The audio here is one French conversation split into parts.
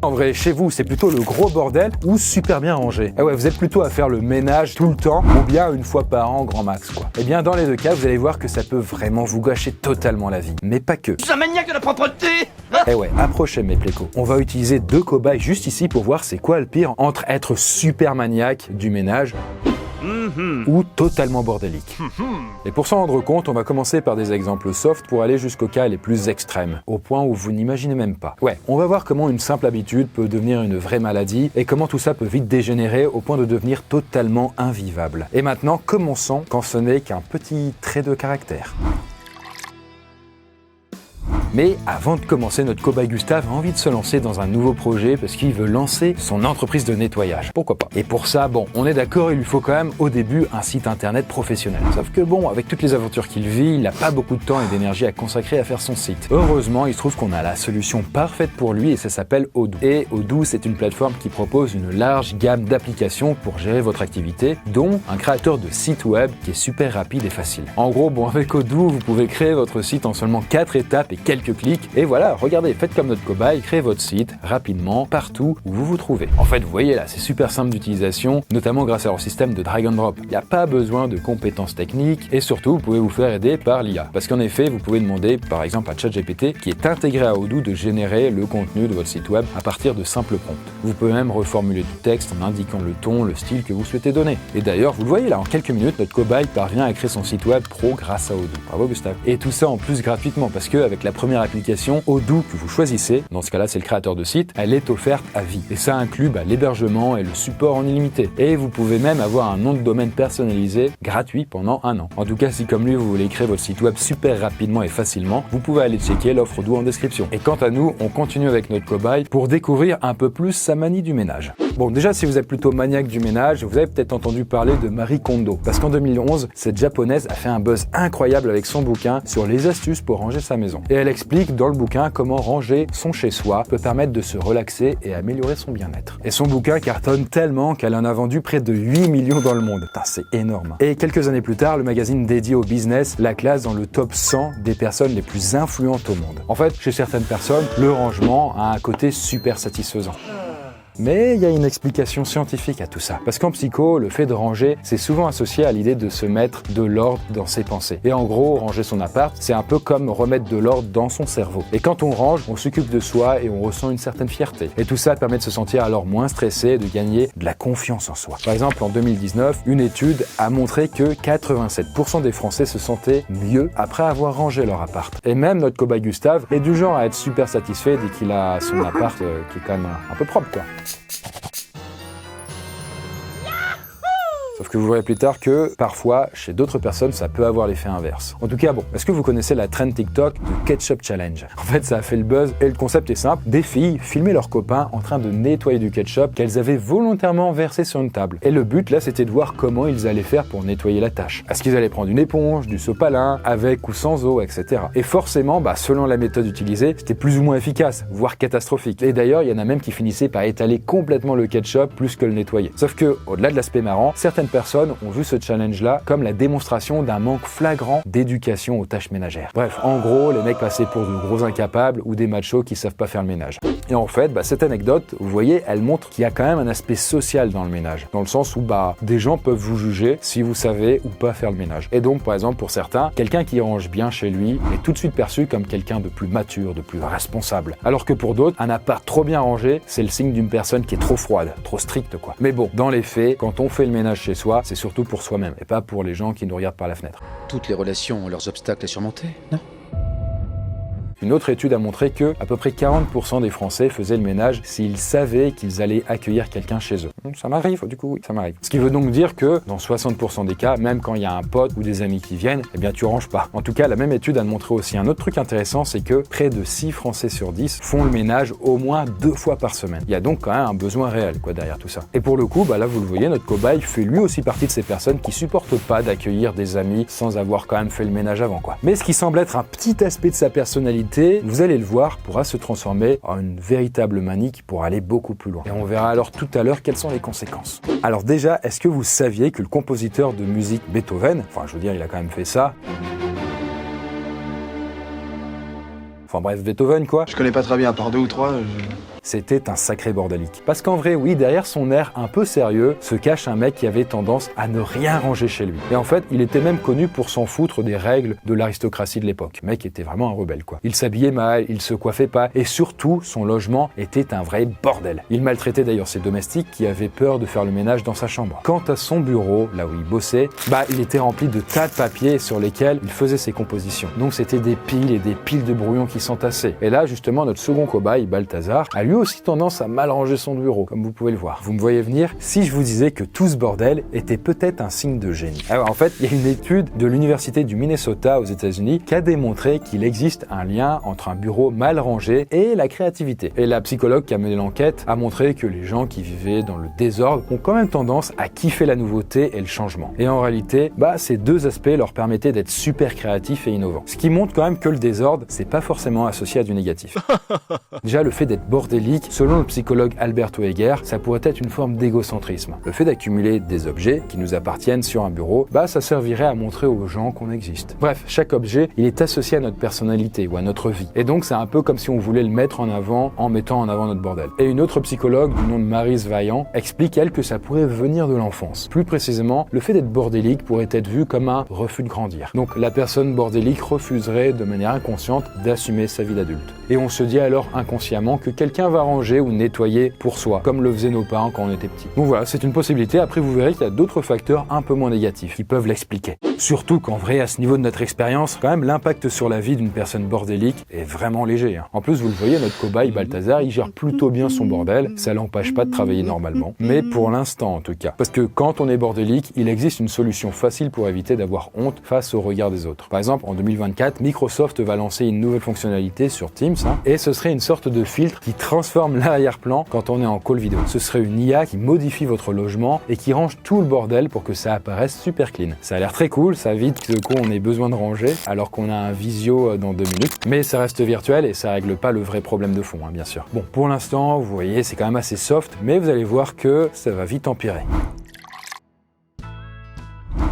En vrai, chez vous, c'est plutôt le gros bordel ou super bien rangé? Ah ouais, vous êtes plutôt à faire le ménage tout le temps ou bien une fois par an, grand max, quoi. Eh bien, dans les deux cas, vous allez voir que ça peut vraiment vous gâcher totalement la vie. Mais pas que. Je suis un maniaque de la propreté. Eh ouais, approchez mes plécos. On va utiliser deux cobayes juste ici pour voir c'est quoi le pire entre être super maniaque du ménage ou totalement bordélique. Et pour s'en rendre compte, on va commencer par des exemples soft pour aller jusqu'aux cas les plus extrêmes, au point où vous n'imaginez même pas. Ouais, on va voir comment une simple habitude peut devenir une vraie maladie et comment tout ça peut vite dégénérer au point de devenir totalement invivable. Et maintenant, commençons quand ce n'est qu'un petit trait de caractère. Mais avant de commencer, notre cobaye Gustave a envie de se lancer dans un nouveau projet parce qu'il veut lancer son entreprise de nettoyage. Pourquoi pas? Et pour ça, bon, on est d'accord, il lui faut quand même au début un site internet professionnel. Sauf que bon, avec toutes les aventures qu'il vit, il n'a pas beaucoup de temps et d'énergie à consacrer à faire son site. Heureusement, il se trouve qu'on a la solution parfaite pour lui et ça s'appelle Odoo. Et Odoo, c'est une plateforme qui propose une large gamme d'applications pour gérer votre activité, dont un créateur de site web qui est super rapide et facile. En gros, bon, avec Odoo, vous pouvez créer votre site en seulement 4 étapes et quelques clics. Et voilà, regardez, faites comme notre cobaye, créez votre site rapidement, partout où vous vous trouvez. En fait, vous voyez là, c'est super simple d'utilisation, notamment grâce à leur système de drag and drop. Il n'y a pas besoin de compétences techniques et surtout, vous pouvez vous faire aider par l'IA. Parce qu'en effet, vous pouvez demander, par exemple, à ChatGPT, qui est intégré à Odoo, de générer le contenu de votre site web à partir de simples prompts. Vous pouvez même reformuler du texte en indiquant le ton, le style que vous souhaitez donner. Et d'ailleurs, vous le voyez là, en quelques minutes, notre cobaye parvient à créer son site web pro grâce à Odoo. Bravo Gustave. Et tout ça en plus gratuitement, parce qu'avec la première application Odoo que vous choisissez, dans ce cas-là c'est le créateur de site, elle est offerte à vie. Et ça inclut l'hébergement et le support en illimité. Et vous pouvez même avoir un nom de domaine personnalisé gratuit pendant 1 an. En tout cas, si comme lui vous voulez créer votre site web super rapidement et facilement, vous pouvez aller checker l'offre Odoo en description. Et quant à nous, on continue avec notre cobaye pour découvrir un peu plus sa manie du ménage. Bon, déjà si vous êtes plutôt maniaque du ménage, vous avez peut-être entendu parler de Marie Kondo. Parce qu'en 2011, cette japonaise a fait un buzz incroyable avec son bouquin sur les astuces pour ranger sa maison. Et elle explique dans le bouquin comment ranger son chez-soi peut permettre de se relaxer et améliorer son bien-être. Et son bouquin cartonne tellement qu'elle en a vendu près de 8 millions dans le monde. Putain, c'est énorme. Et quelques années plus tard, le magazine dédié au business la classe dans le top 100 des personnes les plus influentes au monde. En fait, chez certaines personnes, le rangement a un côté super satisfaisant. Mais il y a une explication scientifique à tout ça. Parce qu'en psycho, le fait de ranger, c'est souvent associé à l'idée de se mettre de l'ordre dans ses pensées. Et en gros, ranger son appart, c'est un peu comme remettre de l'ordre dans son cerveau. Et quand on range, on s'occupe de soi et on ressent une certaine fierté. Et tout ça permet de se sentir alors moins stressé et de gagner de la confiance en soi. Par exemple, en 2019, une étude a montré que 87% des Français se sentaient mieux après avoir rangé leur appart. Et même notre cobaye Gustave est du genre à être super satisfait dès qu'il a son appart qui est quand même un peu propre, quoi. Sauf que vous verrez plus tard que, parfois, chez d'autres personnes, ça peut avoir l'effet inverse. En tout cas, bon, est-ce que vous connaissez la trend TikTok du Ketchup Challenge? En fait, ça a fait le buzz et le concept est simple. Des filles filmaient leurs copains en train de nettoyer du ketchup qu'elles avaient volontairement versé sur une table. Et le but, là, c'était de voir comment ils allaient faire pour nettoyer la tâche. Est-ce qu'ils allaient prendre une éponge, du sopalin, avec ou sans eau, etc. Et forcément, selon la méthode utilisée, c'était plus ou moins efficace, voire catastrophique. Et d'ailleurs, il y en a même qui finissaient par étaler complètement le ketchup plus que le nettoyer. Sauf que, au-delà de l'aspect marrant, certaines personnes ont vu ce challenge-là comme la démonstration d'un manque flagrant d'éducation aux tâches ménagères. Bref, en gros, les mecs passaient pour de gros incapables ou des machos qui savent pas faire le ménage. Et en fait, cette anecdote, vous voyez, elle montre qu'il y a quand même un aspect social dans le ménage. Dans le sens où, des gens peuvent vous juger si vous savez ou pas faire le ménage. Et donc, par exemple, pour certains, quelqu'un qui range bien chez lui est tout de suite perçu comme quelqu'un de plus mature, de plus responsable. Alors que pour d'autres, un appart trop bien rangé, c'est le signe d'une personne qui est trop froide, trop stricte, quoi. Mais bon, dans les faits, quand on fait le ménage chez soi, c'est surtout pour soi-même et pas pour les gens qui nous regardent par la fenêtre. Toutes les relations ont leurs obstacles à surmonter, non? Une autre étude a montré que à peu près 40% des Français faisaient le ménage s'ils savaient qu'ils allaient accueillir quelqu'un chez eux. Ça m'arrive, du coup, oui, ça m'arrive. Ce qui veut donc dire que dans 60% des cas, même quand il y a un pote ou des amis qui viennent, tu ranges pas. En tout cas, la même étude a montré aussi un autre truc intéressant, c'est que près de 6 Français sur 10 font le ménage au moins 2 fois par semaine. Il y a donc quand même un besoin réel, derrière tout ça. Et pour le coup, là, vous le voyez, notre cobaye fait lui aussi partie de ces personnes qui supportent pas d'accueillir des amis sans avoir quand même fait le ménage avant, quoi. Mais ce qui semble être un petit aspect de sa personnalité, vous allez le voir, pourra se transformer en une véritable manie qui pourra aller beaucoup plus loin. Et on verra alors tout à l'heure quelles sont les conséquences. Alors déjà, est-ce que vous saviez que le compositeur de musique Beethoven, il a quand même fait ça. Beethoven, quoi. Je connais pas très bien, à part 2 ou 3. C'était un sacré bordélique. Parce qu'en vrai, oui, derrière son air un peu sérieux, se cache un mec qui avait tendance à ne rien ranger chez lui. Et en fait, il était même connu pour s'en foutre des règles de l'aristocratie de l'époque. Le mec était vraiment un rebelle, quoi. Il s'habillait mal, il se coiffait pas, et surtout, son logement était un vrai bordel. Il maltraitait d'ailleurs ses domestiques qui avaient peur de faire le ménage dans sa chambre. Quant à son bureau, là où il bossait, il était rempli de tas de papiers sur lesquels il faisait ses compositions. Donc c'était des piles et des piles de brouillons qui s'entassaient. Et là, justement, notre second cobaye, Balthazar, a lui aussi tendance à mal ranger son bureau, comme vous pouvez le voir. Vous me voyez venir si je vous disais que tout ce bordel était peut-être un signe de génie. Alors en fait, il y a une étude de l'université du Minnesota aux États-Unis qui a démontré qu'il existe un lien entre un bureau mal rangé et la créativité. Et la psychologue qui a mené l'enquête a montré que les gens qui vivaient dans le désordre ont quand même tendance à kiffer la nouveauté et le changement. Et en réalité, ces deux aspects leur permettaient d'être super créatifs et innovants. Ce qui montre quand même que le désordre, c'est pas forcément associé à du négatif. Déjà, le fait d'être bordélique, selon le psychologue Alberto Heger, ça pourrait être une forme d'égocentrisme. Le fait d'accumuler des objets qui nous appartiennent sur un bureau, ça servirait à montrer aux gens qu'on existe. Bref, chaque objet, il est associé à notre personnalité ou à notre vie. Et donc, c'est un peu comme si on voulait le mettre en avant en mettant en avant notre bordel. Et une autre psychologue du nom de Maryse Vaillant explique, elle, que ça pourrait venir de l'enfance. Plus précisément, le fait d'être bordélique pourrait être vu comme un refus de grandir. Donc, la personne bordélique refuserait de manière inconsciente d'assumer sa vie d'adulte. Et on se dit alors inconsciemment que quelqu'un va ranger ou nettoyer pour soi, comme le faisaient nos parents quand on était petits. Donc voilà, c'est une possibilité. Après, vous verrez qu'il y a d'autres facteurs un peu moins négatifs qui peuvent l'expliquer. Surtout qu'en vrai, à ce niveau de notre expérience, quand même, l'impact sur la vie d'une personne bordélique est vraiment léger. En plus, vous le voyez, notre cobaye Balthazar, il gère plutôt bien son bordel. Ça l'empêche pas de travailler normalement. Mais pour l'instant, en tout cas. Parce que quand on est bordélique, il existe une solution facile pour éviter d'avoir honte face au regard des autres. Par exemple, en 2024, Microsoft va lancer une nouvelle fonctionnalité sur Teams, et ce serait une sorte de filtre qui transforme l'arrière-plan quand on est en call vidéo. Ce serait une IA qui modifie votre logement et qui range tout le bordel pour que ça apparaisse super clean. Ça a l'air très cool, ça évite que on ait besoin de ranger alors qu'on a un visio dans 2 minutes, mais ça reste virtuel et ça règle pas le vrai problème de fond, bien sûr. Bon, pour l'instant, vous voyez, c'est quand même assez soft, mais vous allez voir que ça va vite empirer.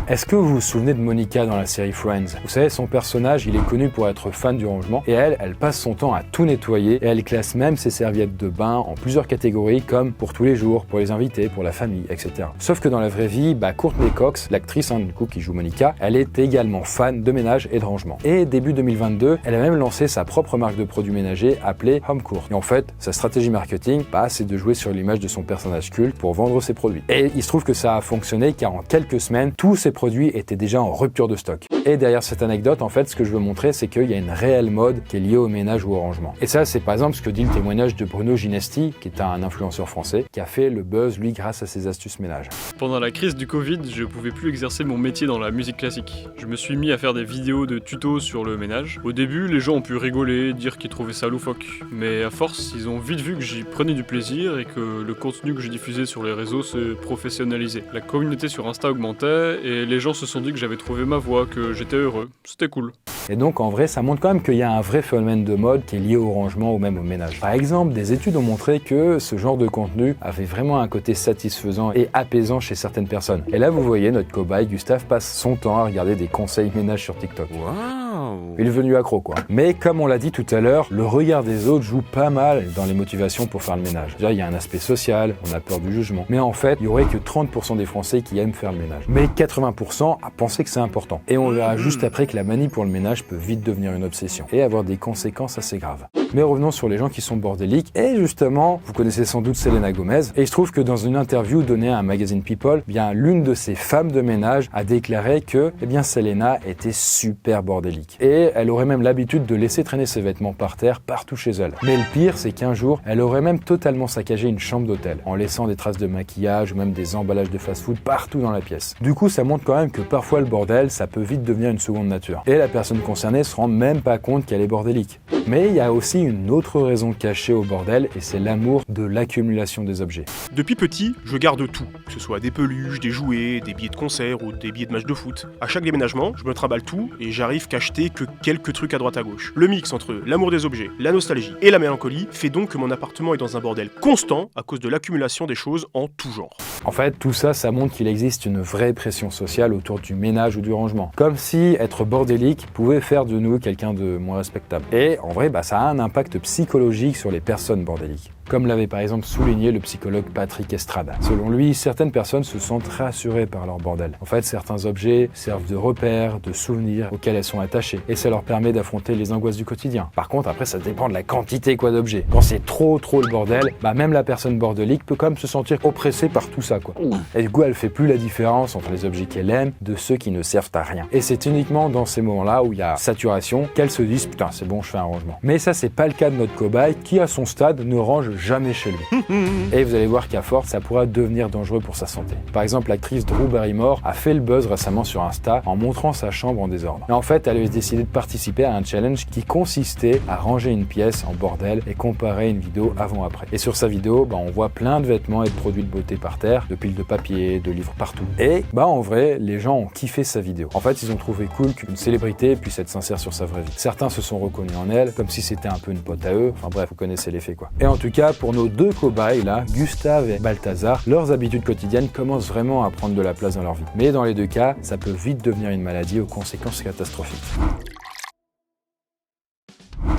Est-ce que vous vous souvenez de Monica dans la série Friends? Vous savez, son personnage, il est connu pour être fan du rangement et elle passe son temps à tout nettoyer et elle classe même ses serviettes de bain en plusieurs catégories comme pour tous les jours, pour les invités, pour la famille, etc. Sauf que dans la vraie vie, Courtney Cox, l'actrice du coup qui joue Monica, elle est également fan de ménage et de rangement. Et début 2022, elle a même lancé sa propre marque de produits ménagers appelée HomeCourt. Et en fait, sa stratégie marketing, c'est de jouer sur l'image de son personnage culte pour vendre ses produits. Et il se trouve que ça a fonctionné car en quelques semaines, tous ces produits étaient déjà en rupture de stock. Et derrière cette anecdote, en fait, ce que je veux montrer, c'est qu'il y a une réelle mode qui est liée au ménage ou au rangement. Et ça, c'est par exemple ce que dit le témoignage de Bruno Ginesti, qui est un influenceur français, qui a fait le buzz, lui, grâce à ses astuces ménage. Pendant la crise du Covid, je pouvais plus exercer mon métier dans la musique classique. Je me suis mis à faire des vidéos de tutos sur le ménage. Au début, les gens ont pu rigoler, dire qu'ils trouvaient ça loufoque. Mais à force, ils ont vite vu que j'y prenais du plaisir et que le contenu que je diffusais sur les réseaux se professionnalisait. La communauté sur Insta augmentait et les gens se sont dit que j'avais trouvé ma voie, que j'étais heureux. C'était cool. Et donc en vrai, ça montre quand même qu'il y a un vrai phénomène de mode qui est lié au rangement ou même au ménage. Par exemple, des études ont montré que ce genre de contenu avait vraiment un côté satisfaisant et apaisant chez certaines personnes. Et là, vous voyez, notre cobaye Gustave passe son temps à regarder des conseils ménage sur TikTok. Waouh! Il est devenu accro, quoi. Mais comme on l'a dit tout à l'heure, le regard des autres joue pas mal dans les motivations pour faire le ménage. Déjà, il y a un aspect social, on a peur du jugement. Mais en fait, il y aurait que 30% des Français qui aiment faire le ménage. Mais 80% à penser que c'est important. Et on verra juste après que la manie pour le ménage peut vite devenir une obsession et avoir des conséquences assez graves. Mais revenons sur les gens qui sont bordéliques. Et justement, vous connaissez sans doute Selena Gomez. Et il se trouve que dans une interview donnée à un magazine People, l'une de ces femmes de ménage a déclaré que, Selena était super bordélique. Et elle aurait même l'habitude de laisser traîner ses vêtements par terre partout chez elle. Mais le pire, c'est qu'un jour, elle aurait même totalement saccagé une chambre d'hôtel, en laissant des traces de maquillage ou même des emballages de fast-food partout dans la pièce. Du coup, ça montre quand même que parfois le bordel, ça peut vite devenir une seconde nature. Et la personne concernée se rend même pas compte qu'elle est bordélique. Mais il y a aussi une autre raison cachée au bordel, et c'est l'amour de l'accumulation des objets. Depuis petit, je garde tout, que ce soit des peluches, des jouets, des billets de concert ou des billets de match de foot. À chaque déménagement, je me trimballe tout et j'arrive qu'à acheter que quelques trucs à droite à gauche. Le mix entre l'amour des objets, la nostalgie et la mélancolie fait donc que mon appartement est dans un bordel constant à cause de l'accumulation des choses en tout genre. En fait, tout ça, ça montre qu'il existe une vraie pression sociale autour du ménage ou du rangement. Comme si être bordélique pouvait faire de nous quelqu'un de moins respectable. Et en vrai, ça a un impact psychologique sur les personnes bordéliques. comme l'avait par exemple souligné le psychologue Patrick Estrada. Selon lui, certaines personnes se sentent rassurées par leur bordel. En fait, certains objets servent de repères, de souvenirs auxquels elles sont attachées, et ça leur permet d'affronter les angoisses du quotidien. Par contre, après, ça dépend de la quantité d'objets. Quand c'est trop le bordel, même la personne bordelique peut quand même se sentir oppressée par tout ça, quoi. Et du coup, elle fait plus la différence entre les objets qu'elle aime de ceux qui ne servent à rien. Et c'est uniquement dans ces moments-là où il y a saturation qu'elle se dit putain, c'est bon, je fais un rangement. Mais ça, c'est pas le cas de notre cobaye qui, à son stade, ne range jamais chez lui. Et vous allez voir qu'à force, ça pourra devenir dangereux pour sa santé. Par exemple, l'actrice Drew Barrymore a fait le buzz récemment sur Insta en montrant sa chambre en désordre. Et en fait, elle avait décidé de participer à un challenge qui consistait à ranger une pièce en bordel et comparer une vidéo avant-après. Et sur sa vidéo, on voit plein de vêtements et de produits de beauté par terre, de piles de papier, de livres partout. Et en vrai, les gens ont kiffé sa vidéo. En fait, ils ont trouvé cool qu'une célébrité puisse être sincère sur sa vraie vie. Certains se sont reconnus en elle, comme si c'était un peu une pote à eux. Enfin bref, vous connaissez l'effet, quoi. Et en tout cas, pour nos deux cobayes là, Gustave et Balthazar, leurs habitudes quotidiennes commencent vraiment à prendre de la place dans leur vie. Mais dans les deux cas, ça peut vite devenir une maladie aux conséquences catastrophiques.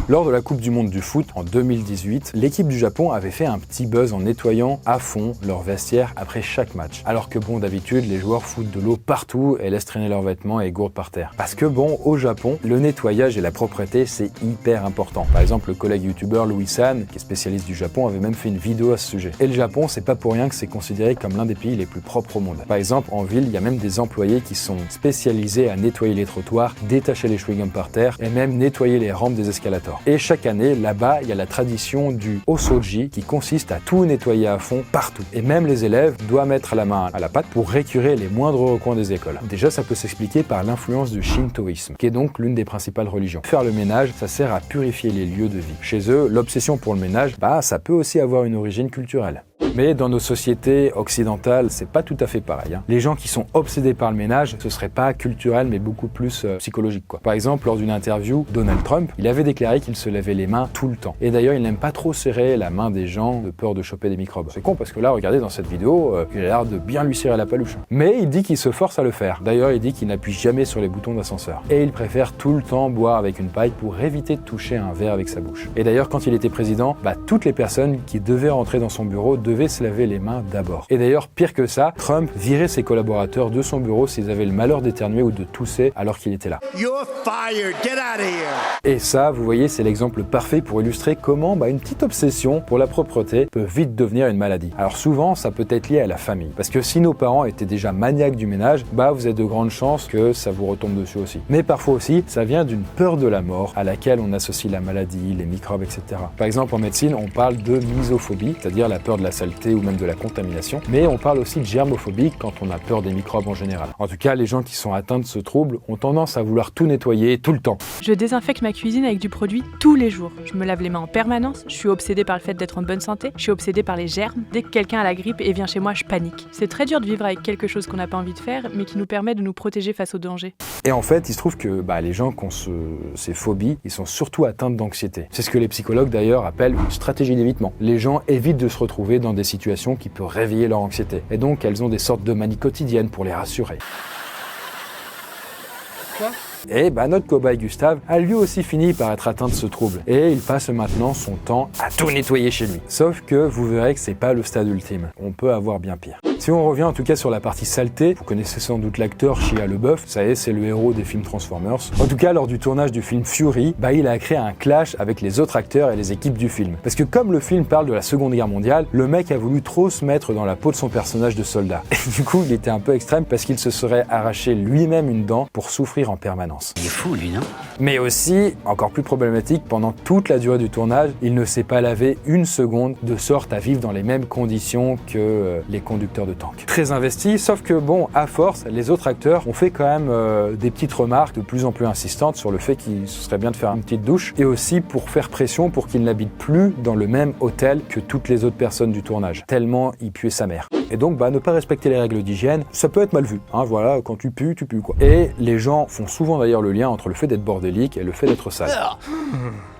Lors de la Coupe du Monde du foot en 2018, l'équipe du Japon avait fait un petit buzz en nettoyant à fond leur vestiaire après chaque match. Alors que d'habitude, les joueurs foutent de l'eau partout et laissent traîner leurs vêtements et gourdent par terre. Parce que au Japon, le nettoyage et la propreté, c'est hyper important. Par exemple, le collègue youtubeur Louis San, qui est spécialiste du Japon, avait même fait une vidéo à ce sujet. Et le Japon, c'est pas pour rien que c'est considéré comme l'un des pays les plus propres au monde. Par exemple, en ville, il y a même des employés qui sont spécialisés à nettoyer les trottoirs, détacher les chewing-gums par terre et même nettoyer les rampes des escalators. Et chaque année, là-bas, il y a la tradition du Osoji qui consiste à tout nettoyer à fond partout. Et même les élèves doivent mettre la main à la pâte pour récurer les moindres recoins des écoles. Déjà, ça peut s'expliquer par l'influence du shintoïsme, qui est donc l'une des principales religions. Faire le ménage, ça sert à purifier les lieux de vie. Chez eux, l'obsession pour le ménage, ça peut aussi avoir une origine culturelle. Mais dans nos sociétés occidentales, c'est pas tout à fait pareil. Les gens qui sont obsédés par le ménage, ce serait pas culturel, mais beaucoup plus psychologique, quoi. Par exemple, lors d'une interview, Donald Trump, il avait déclaré qu'il se lavait les mains tout le temps. Et d'ailleurs, il n'aime pas trop serrer la main des gens de peur de choper des microbes. C'est con parce que là, regardez dans cette vidéo, il a l'air de bien lui serrer la paluche. Mais il dit qu'il se force à le faire. D'ailleurs, il dit qu'il n'appuie jamais sur les boutons d'ascenseur. Et il préfère tout le temps boire avec une paille pour éviter de toucher un verre avec sa bouche. Et d'ailleurs, quand il était président, toutes les personnes qui devaient rentrer dans son bureau devaient se laver les mains d'abord. Et d'ailleurs, pire que ça, Trump virait ses collaborateurs de son bureau s'ils avaient le malheur d'éternuer ou de tousser alors qu'il était là. You're fired. Get out of here. Et ça, vous voyez, c'est l'exemple parfait pour illustrer comment une petite obsession pour la propreté peut vite devenir une maladie. Alors souvent, ça peut être lié à la famille. Parce que si nos parents étaient déjà maniaques du ménage, vous avez de grandes chances que ça vous retombe dessus aussi. Mais parfois aussi, ça vient d'une peur de la mort à laquelle on associe la maladie, les microbes, etc. Par exemple, en médecine, on parle de misophobie, c'est-à-dire la peur de la saleté ou même de la contamination, mais on parle aussi de germophobie quand on a peur des microbes en général. En tout cas, les gens qui sont atteints de ce trouble ont tendance à vouloir tout nettoyer tout le temps. Je désinfecte ma cuisine avec du produit tous les jours. Je me lave les mains en permanence, je suis obsédée par le fait d'être en bonne santé, je suis obsédée par les germes. Dès que quelqu'un a la grippe et vient chez moi, je panique. C'est très dur de vivre avec quelque chose qu'on n'a pas envie de faire, mais qui nous permet de nous protéger face aux dangers. Et en fait, il se trouve que les gens qui ont ces phobies, ils sont surtout atteints d'anxiété. C'est ce que les psychologues d'ailleurs appellent une stratégie d'évitement. Les gens évitent de se retrouver dans des situations qui peuvent réveiller leur anxiété. Et donc, elles ont des sortes de manies quotidiennes pour les rassurer. Quoi ? Et notre cobaye Gustave a lui aussi fini par être atteint de ce trouble. Et il passe maintenant son temps à tout nettoyer chez lui. Sauf que vous verrez que c'est pas le stade ultime. On peut avoir bien pire. Si on revient en tout cas sur la partie saleté, vous connaissez sans doute l'acteur Shia LaBeouf, ça y est, c'est le héros des films Transformers. En tout cas, lors du tournage du film Fury, il a créé un clash avec les autres acteurs et les équipes du film. Parce que comme le film parle de la Seconde Guerre mondiale, le mec a voulu trop se mettre dans la peau de son personnage de soldat. Et du coup, il était un peu extrême parce qu'il se serait arraché lui-même une dent pour souffrir en permanence. Il est fou, lui, non ? Mais aussi, encore plus problématique, pendant toute la durée du tournage, il ne s'est pas lavé une seconde, de sorte à vivre dans les mêmes conditions que les conducteurs de tanks. Très investi, sauf que à force, les autres acteurs ont fait quand même des petites remarques de plus en plus insistantes sur le fait qu'il serait bien de faire une petite douche, et aussi pour faire pression pour qu'il n'habite plus dans le même hôtel que toutes les autres personnes du tournage, tellement il puait sa mère. Et donc, ne pas respecter les règles d'hygiène, ça peut être mal vu. Voilà, quand tu pues, quoi. Et les gens font souvent d'ailleurs le lien entre le fait d'être bordélique et le fait d'être sale.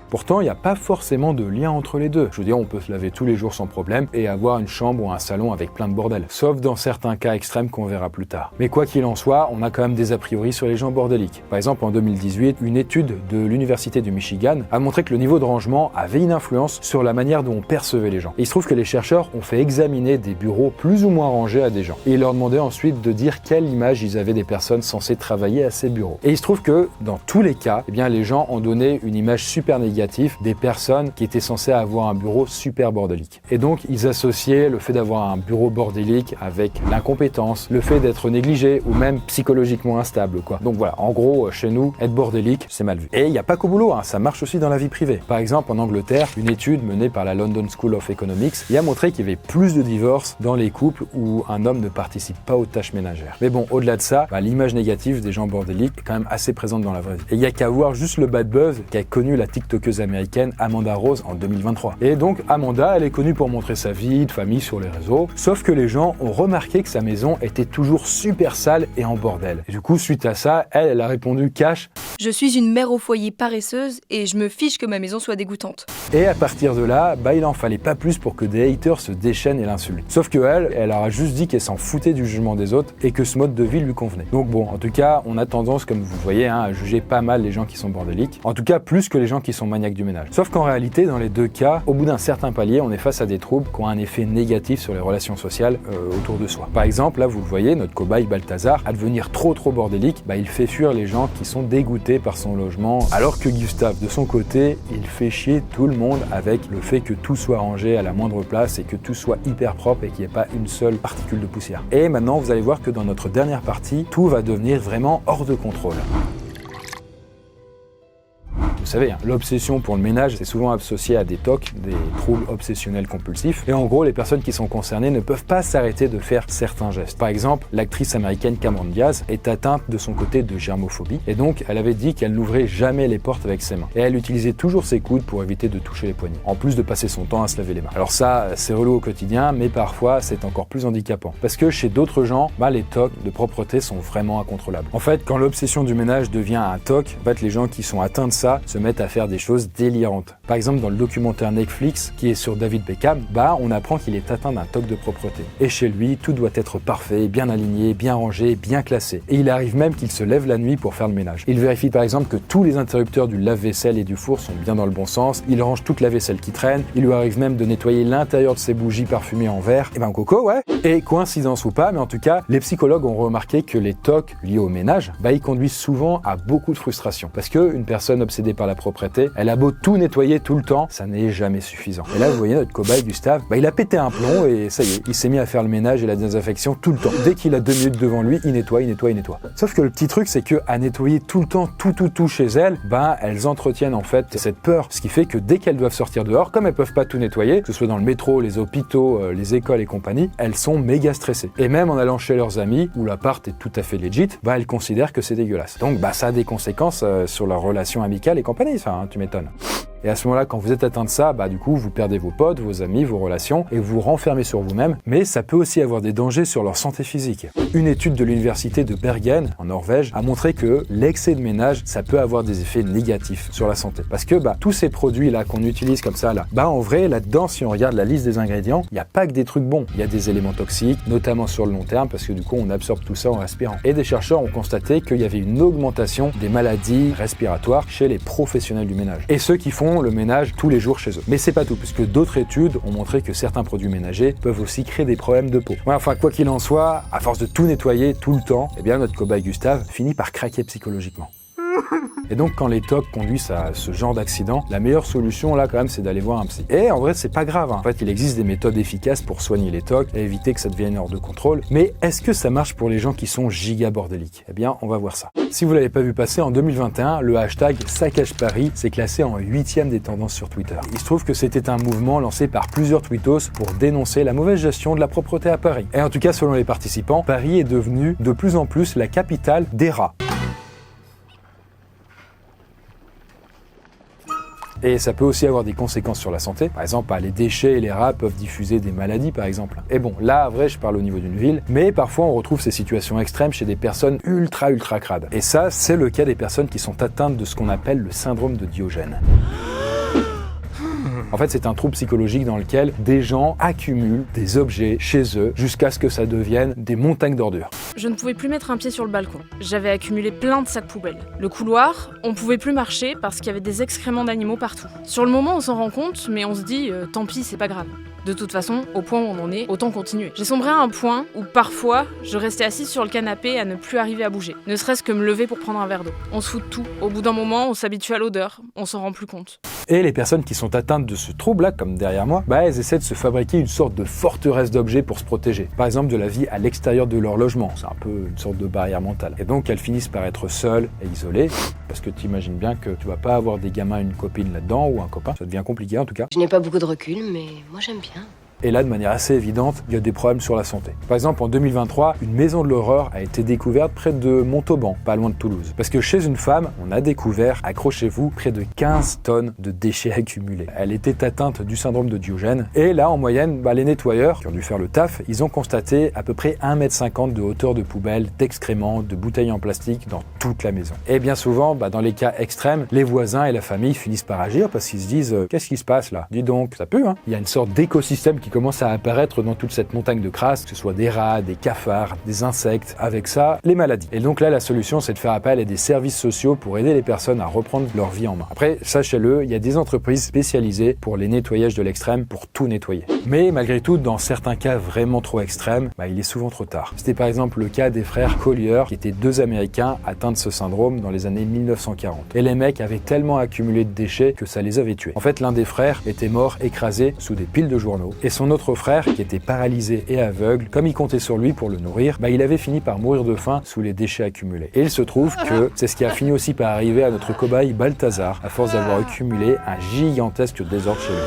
Pourtant, il n'y a pas forcément de lien entre les deux. Je veux dire, on peut se laver tous les jours sans problème et avoir une chambre ou un salon avec plein de bordel. Sauf dans certains cas extrêmes qu'on verra plus tard. Mais quoi qu'il en soit, on a quand même des a priori sur les gens bordéliques. Par exemple, en 2018, une étude de l'Université du Michigan a montré que le niveau de rangement avait une influence sur la manière dont on percevait les gens. Et il se trouve que les chercheurs ont fait examiner des bureaux plus ou moins rangés à des gens. Et ils leur demandaient ensuite de dire quelle image ils avaient des personnes censées travailler à ces bureaux. Et il se trouve que dans tous les cas, eh bien, les gens ont donné une image super négative des personnes qui étaient censées avoir un bureau super bordélique. Et donc, ils associaient le fait d'avoir un bureau bordélique avec l'incompétence, le fait d'être négligé ou même psychologiquement instable, quoi. Donc voilà, en gros, chez nous, être bordélique, c'est mal vu. Et il n'y a pas qu'au boulot, hein, ça marche aussi dans la vie privée. Par exemple, en Angleterre, une étude menée par la London School of Economics y a montré qu'il y avait plus de divorces dans les couples où un homme ne participe pas aux tâches ménagères. Mais bon, au-delà de ça, l'image négative des gens bordéliques est quand même assez présente dans la vraie vie. Et il n'y a qu'à voir juste le bad buzz qu'a connu la tiktokeuse américaine Amanda Rose en 2023. Et donc, Amanda, elle est connue pour montrer sa vie de famille sur les réseaux, sauf que les gens ont remarqué que sa maison était toujours super sale et en bordel. Et du coup, suite à ça, elle a répondu cash: Je suis une mère au foyer paresseuse et je me fiche que ma maison soit dégoûtante. Et à partir de là, il en fallait pas plus pour que des haters se déchaînent et l'insultent. Sauf que elle a juste dit qu'elle s'en foutait du jugement des autres et que ce mode de vie lui convenait. Donc bon, en tout cas, on a tendance, comme vous voyez, à juger pas mal les gens qui sont bordéliques. En tout cas, plus que les gens qui sont maniaques du ménage. Sauf qu'en réalité, dans les deux cas, au bout d'un certain palier, on est face à des troubles qui ont un effet négatif sur les relations sociales autour de soi. Par exemple, là, vous le voyez, notre cobaye Balthazar, à devenir trop bordélique, il fait fuir les gens qui sont dégoûtés par son logement, alors que Gustave, de son côté, il fait chier tout le monde avec le fait que tout soit rangé à la moindre place et que tout soit hyper propre et qu'il n'y ait pas une seule particule de poussière. Et maintenant, vous allez voir que dans notre dernière partie, tout va devenir vraiment hors de contrôle. Vous savez, l'obsession pour le ménage, c'est souvent associé à des TOC, des troubles obsessionnels compulsifs. Et en gros, les personnes qui sont concernées ne peuvent pas s'arrêter de faire certains gestes. Par exemple, l'actrice américaine Cameron Diaz est atteinte de son côté de germophobie. Et donc, elle avait dit qu'elle n'ouvrait jamais les portes avec ses mains. Et elle utilisait toujours ses coudes pour éviter de toucher les poignets. En plus de passer son temps à se laver les mains. Alors ça, c'est relou au quotidien, mais parfois, c'est encore plus handicapant. Parce que chez d'autres gens, les TOC de propreté sont vraiment incontrôlables. En fait, quand l'obsession du ménage devient un TOC, les gens qui sont atteints de ça se mettent à faire des choses délirantes. Par exemple, dans le documentaire Netflix qui est sur David Beckham, on apprend qu'il est atteint d'un TOC de propreté. Et chez lui, tout doit être parfait, bien aligné, bien rangé, bien classé. Et il arrive même qu'il se lève la nuit pour faire le ménage. Il vérifie par exemple que tous les interrupteurs du lave-vaisselle et du four sont bien dans le bon sens. Il range toute la vaisselle qui traîne. Il lui arrive même de nettoyer l'intérieur de ses bougies parfumées en verre. Coco, ouais. Et coïncidence ou pas, mais en tout cas, les psychologues ont remarqué que les TOC liés au ménage, ils conduisent souvent à beaucoup de frustration. Parce qu'une personne obsédée par la propreté, elle a beau tout nettoyer tout le temps, ça n'est jamais suffisant. Et là, vous voyez, notre cobaye Gustave, il a pété un plomb et ça y est, il s'est mis à faire le ménage et la désinfection tout le temps. Dès qu'il a 2 minutes devant lui, il nettoie. Sauf que le petit truc, c'est que à nettoyer tout le temps, tout chez elles, elles entretiennent en fait cette peur. Ce qui fait que dès qu'elles doivent sortir dehors, comme elles peuvent pas tout nettoyer, que ce soit dans le métro, les hôpitaux, les écoles et compagnie, elles sont méga stressées. Et même en allant chez leurs amis, où l'appart est tout à fait legit, elles considèrent que c'est dégueulasse. Donc ça a des conséquences sur leur relation amicale et compagnie, ça, tu m'étonnes. Et à ce moment-là, quand vous êtes atteint de ça, du coup, vous perdez vos potes, vos amis, vos relations et vous renfermez sur vous-même. Mais ça peut aussi avoir des dangers sur leur santé physique. Une étude de l'université de Bergen, en Norvège, a montré que l'excès de ménage, ça peut avoir des effets négatifs sur la santé. Parce que tous ces produits-là qu'on utilise comme ça, en vrai, là-dedans, si on regarde la liste des ingrédients, il n'y a pas que des trucs bons. Il y a des éléments toxiques, notamment sur le long terme, parce que du coup, on absorbe tout ça en respirant. Et des chercheurs ont constaté qu'il y avait une augmentation des maladies respiratoires chez les professionnels du ménage. Et ceux qui font le ménage tous les jours chez eux. Mais c'est pas tout, puisque d'autres études ont montré que certains produits ménagers peuvent aussi créer des problèmes de peau. Quoi qu'il en soit, à force de tout nettoyer tout le temps, notre cobaye Gustave finit par craquer psychologiquement. Et donc, quand les TOC conduisent à ce genre d'accident, la meilleure solution, là, quand même, c'est d'aller voir un psy. Et en vrai, c'est pas grave. En fait, il existe des méthodes efficaces pour soigner les TOC et éviter que ça devienne hors de contrôle. Mais est-ce que ça marche pour les gens qui sont giga bordéliques ? On va voir ça. Si vous l'avez pas vu passer, en 2021, le hashtag Saccage Paris s'est classé en 8e des tendances sur Twitter. Il se trouve que c'était un mouvement lancé par plusieurs tweetos pour dénoncer la mauvaise gestion de la propreté à Paris. Et en tout cas, selon les participants, Paris est devenu de plus en plus la capitale des rats. Et ça peut aussi avoir des conséquences sur la santé. Par exemple, les déchets et les rats peuvent diffuser des maladies, par exemple. Et là, à vrai, je parle au niveau d'une ville, mais parfois on retrouve ces situations extrêmes chez des personnes ultra crades. Et ça, c'est le cas des personnes qui sont atteintes de ce qu'on appelle le syndrome de Diogène. En fait, c'est un trouble psychologique dans lequel des gens accumulent des objets chez eux jusqu'à ce que ça devienne des montagnes d'ordures. Je ne pouvais plus mettre un pied sur le balcon. J'avais accumulé plein de sacs poubelles. Le couloir, on pouvait plus marcher parce qu'il y avait des excréments d'animaux partout. Sur le moment, on s'en rend compte, mais on se dit tant pis, c'est pas grave. De toute façon, au point où on en est, autant continuer. J'ai sombré à un point où parfois, je restais assise sur le canapé à ne plus arriver à bouger, ne serait-ce que me lever pour prendre un verre d'eau. On se fout de tout. Au bout d'un moment, on s'habitue à l'odeur, on s'en rend plus compte. Et les personnes qui sont atteintes de ce trouble-là, comme derrière moi, elles essaient de se fabriquer une sorte de forteresse d'objets pour se protéger. Par exemple, de la vie à l'extérieur de leur logement. C'est un peu une sorte de barrière mentale. Et donc, elles finissent par être seules et isolées, parce que tu imagines bien que tu vas pas avoir des gamins et une copine là-dedans, ou un copain. Ça devient compliqué en tout cas. Je n'ai pas beaucoup de recul, mais moi j'aime bien. Et là, de manière assez évidente, il y a des problèmes sur la santé. Par exemple, en 2023, une maison de l'horreur a été découverte près de Montauban, pas loin de Toulouse. Parce que chez une femme, on a découvert, accrochez-vous, près de 15 tonnes de déchets accumulés. Elle était atteinte du syndrome de Diogène. Et là, en moyenne, les nettoyeurs, qui ont dû faire le taf, ils ont constaté à peu près 1,50 m de hauteur de poubelles, d'excréments, de bouteilles en plastique dans toute la maison. Et bien souvent, dans les cas extrêmes, les voisins et la famille finissent par agir parce qu'ils se disent « Qu'est-ce qui se passe là ? Dis donc, ça pue, hein ?» Il y a une sorte d'écosystème qui commence à apparaître dans toute cette montagne de crasse, que ce soit des rats, des cafards, des insectes, avec ça, les maladies. Et donc là, la solution, c'est de faire appel à des services sociaux pour aider les personnes à reprendre leur vie en main. Après, sachez-le, il y a des entreprises spécialisées pour les nettoyages de l'extrême, pour tout nettoyer. Mais malgré tout, dans certains cas vraiment trop extrêmes, il est souvent trop tard. C'était par exemple le cas des frères Collier, qui étaient 2 Américains atteints de ce syndrome dans les années 1940. Et les mecs avaient tellement accumulé de déchets que ça les avait tués. En fait, l'un des frères était mort écrasé sous des piles de journaux, et son autre frère, qui était paralysé et aveugle, comme il comptait sur lui pour le nourrir, il avait fini par mourir de faim sous les déchets accumulés. Et il se trouve que c'est ce qui a fini aussi par arriver à notre cobaye Balthazar, à force d'avoir accumulé un gigantesque désordre chez lui.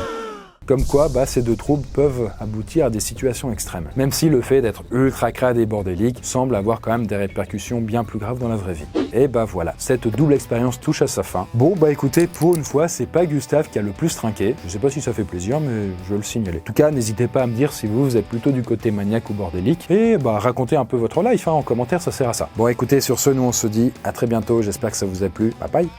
Comme quoi, ces deux troubles peuvent aboutir à des situations extrêmes. Même si le fait d'être ultra crade et bordélique semble avoir quand même des répercussions bien plus graves dans la vraie vie. Et voilà, cette double expérience touche à sa fin. Bon, écoutez, pour une fois, c'est pas Gustave qui a le plus trinqué. Je sais pas si ça fait plaisir, mais je veux le signaler. En tout cas, n'hésitez pas à me dire si vous êtes plutôt du côté maniaque ou bordélique. Et racontez un peu votre life, en commentaire, ça sert à ça. Bon, écoutez, sur ce, nous on se dit à très bientôt. J'espère que ça vous a plu. Bye bye.